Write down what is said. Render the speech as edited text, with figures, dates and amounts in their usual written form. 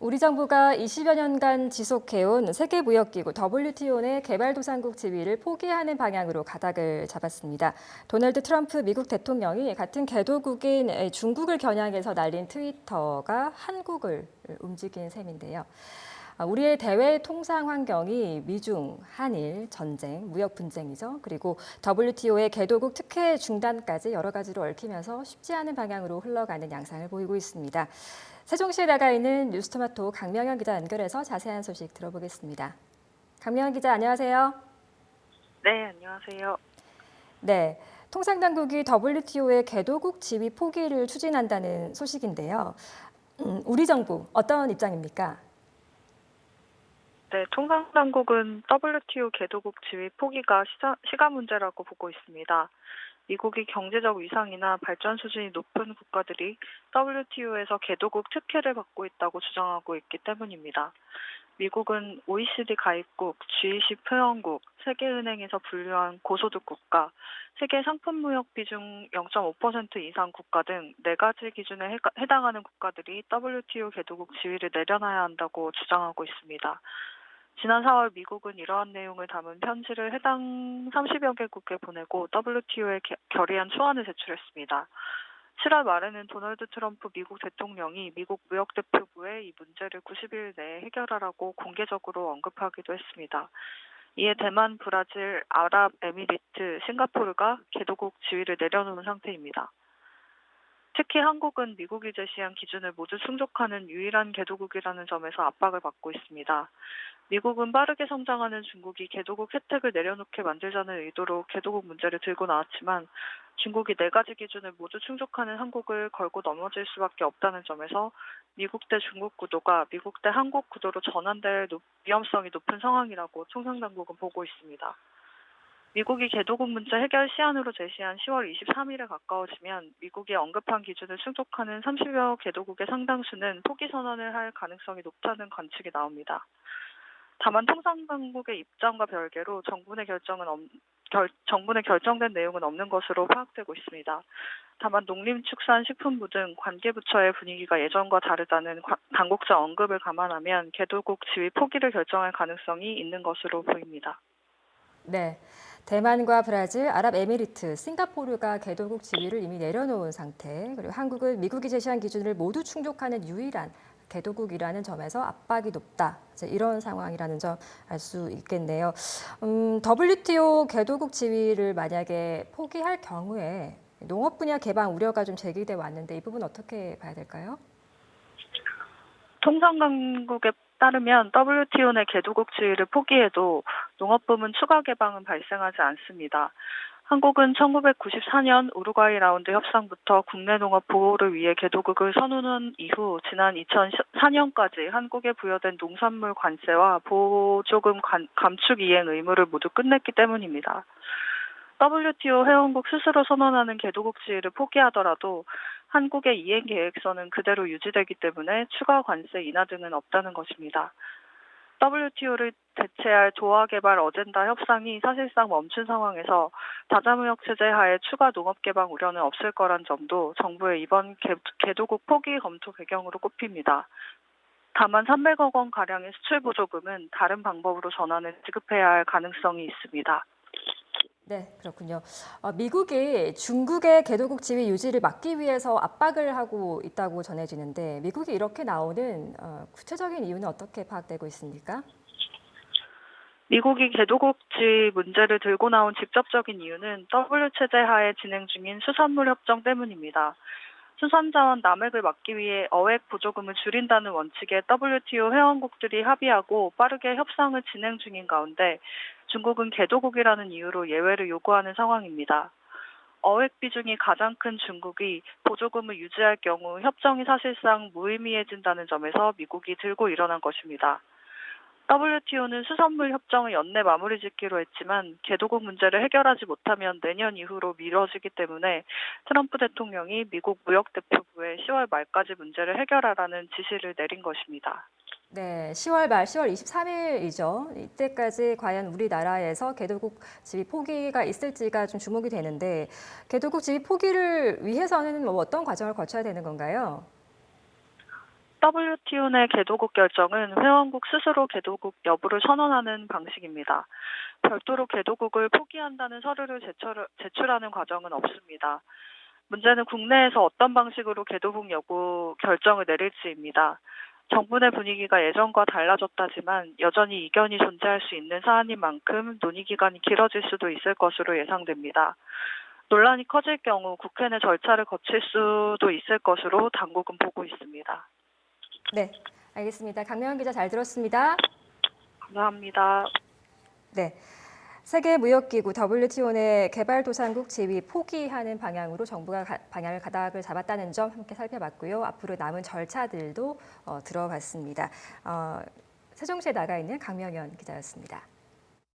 우리 정부가 20여 년간 지속해온 세계무역기구 WTO 내 개발도상국 지위를 포기하는 방향으로 가닥을 잡았습니다. 도널드 트럼프 미국 대통령이 같은 개도국인 중국을 겨냥해서 날린 트위터가 한국을 움직인 셈인데요. 우리의 대외 통상 환경이 미중, 한일, 전쟁, 무역 분쟁이죠. 그리고 WTO의 개도국 특혜 중단까지 여러 가지로 얽히면서 쉽지 않은 방향으로 흘러가는 양상을 보이고 있습니다. 세종시에 나가 있는 뉴스토마토 강명현 기자 연결해서 자세한 소식 들어보겠습니다. 강명현 기자, 안녕하세요. 네, 안녕하세요. 네, 통상당국이 WTO의 개도국 지위 포기를 추진한다는 소식인데요. 우리 정부 어떤 입장입니까? 네, 통상당국은 WTO 개도국 지위 포기가 시간 문제라고 보고 있습니다. 미국이 경제적 위상이나 발전 수준이 높은 국가들이 WTO에서 개도국 특혜를 받고 있다고 주장하고 있기 때문입니다. 미국은 OECD 가입국, G20 회원국, 세계은행에서 분류한 고소득 국가, 세계 상품무역 비중 0.5% 이상 국가 등 4가지 기준에 해당하는 국가들이 WTO 개도국 지위를 내려놔야 한다고 주장하고 있습니다. 지난 4월 미국은 이러한 내용을 담은 편지를 해당 30여 개국에 보내고 WTO에 결의안 초안을 제출했습니다. 7월 말에는 도널드 트럼프 미국 대통령이 미국 무역대표부에 이 문제를 90일 내에 해결하라고 공개적으로 언급하기도 했습니다. 이에 대만, 브라질, 아랍에미리트, 싱가포르가 개도국 지위를 내려놓은 상태입니다. 특히 한국은 미국이 제시한 기준을 모두 충족하는 유일한 개도국이라는 점에서 압박을 받고 있습니다. 미국은 빠르게 성장하는 중국이 개도국 혜택을 내려놓게 만들자는 의도로 개도국 문제를 들고 나왔지만 중국이 4가지 기준을 모두 충족하는 한국을 걸고 넘어질 수밖에 없다는 점에서 미국 대 중국 구도가 미국 대 한국 구도로 전환될 위험성이 높은 상황이라고 통상당국은 보고 있습니다. 미국이 개도국 문제 해결 시한으로 제시한 10월 23일에 가까워지면 미국이 언급한 기준을 충족하는 30여 개도국의 상당수는 포기 선언을 할 가능성이 높다는 관측이 나옵니다. 다만 통상당국의 입장과 별개로 정부 내 결정된 내용은 없는 것으로 파악되고 있습니다. 다만 농림축산식품부 등 관계부처의 분위기가 예전과 다르다는 당국자 언급을 감안하면 개도국 지위 포기를 결정할 가능성이 있는 것으로 보입니다. 네, 대만과 브라질, 아랍에미리트, 싱가포르가 개도국 지위를 이미 내려놓은 상태, 그리고 한국은 미국이 제시한 기준을 모두 충족하는 유일한 개도국이라는 점에서 압박이 높다. 이런 상황이라는 점 알 수 있겠네요. WTO 개도국 지위를 만약에 포기할 경우에 농업 분야 개방 우려가 좀 제기돼 왔는데 이 부분 어떻게 봐야 될까요? 통상당국에 따르면 WTO 내 개도국 지위를 포기해도 농업부문 추가 개방은 발생하지 않습니다. 한국은 1994년 우루과이 라운드 협상부터 국내 농업 보호를 위해 개도국을 선언한 이후 지난 2004년까지 한국에 부여된 농산물 관세와 보조금 감축 이행 의무를 모두 끝냈기 때문입니다. WTO 회원국 스스로 선언하는 개도국 지위를 포기하더라도 한국의 이행 계획서는 그대로 유지되기 때문에 추가 관세 인하 등은 없다는 것입니다. WTO를 대체할 도하개발 어젠다 협상이 사실상 멈춘 상황에서 다자무역 체제 하에 추가 농업 개방 우려는 없을 거란 점도 정부의 이번 개도국 포기 검토 배경으로 꼽힙니다. 다만 300억 원 가량의 수출 보조금은 다른 방법으로 전환을 지급해야 할 가능성이 있습니다. 네, 그렇군요. 미국이 중국의 개도국 지위 유지를 막기 위해서 압박을 하고 있다고 전해지는데 미국이 이렇게 나오는 구체적인 이유는 어떻게 파악되고 있습니까? 미국이 개도국지 문제를 들고 나온 직접적인 이유는 W 체제 하에 진행 중인 수산물 협정 때문입니다. 수산자원 남획을 막기 위해 어획 보조금을 줄인다는 원칙에 WTO 회원국들이 합의하고 빠르게 협상을 진행 중인 가운데 중국은 개도국이라는 이유로 예외를 요구하는 상황입니다. 어획 비중이 가장 큰 중국이 보조금을 유지할 경우 협정이 사실상 무의미해진다는 점에서 미국이 들고 일어난 것입니다. WTO는 수산물 협정을 연내 마무리 짓기로 했지만 개도국 문제를 해결하지 못하면 내년 이후로 미뤄지기 때문에 트럼프 대통령이 미국 무역대표부에 10월 말까지 문제를 해결하라는 지시를 내린 것입니다. 네, 10월 말 10월 23일이죠. 이때까지 과연 우리나라에서 개도국 지위 포기가 있을지가 좀 주목이 되는데 개도국 지위 포기를 위해서는 어떤 과정을 거쳐야 되는 건가요? WTO 내 개도국 결정은 회원국 스스로 개도국 여부를 선언하는 방식입니다. 별도로 개도국을 포기한다는 서류를 제출하는 과정은 없습니다. 문제는 국내에서 어떤 방식으로 개도국 여부 결정을 내릴지입니다. 정부 내 분위기가 예전과 달라졌다지만 여전히 이견이 존재할 수 있는 사안인 만큼 논의 기간이 길어질 수도 있을 것으로 예상됩니다. 논란이 커질 경우 국회 내 절차를 거칠 수도 있을 것으로 당국은 보고 있습니다. 네, 알겠습니다. 강명환 기자 잘 들었습니다. 감사합니다. 네. 세계무역기구 WTO 내 개발도상국 지위 포기하는 방향으로 정부가 방향을 가닥을 잡았다는 점 함께 살펴봤고요. 앞으로 남은 절차들도 들어봤습니다. 세종시에 나가 있는 강명현 기자였습니다.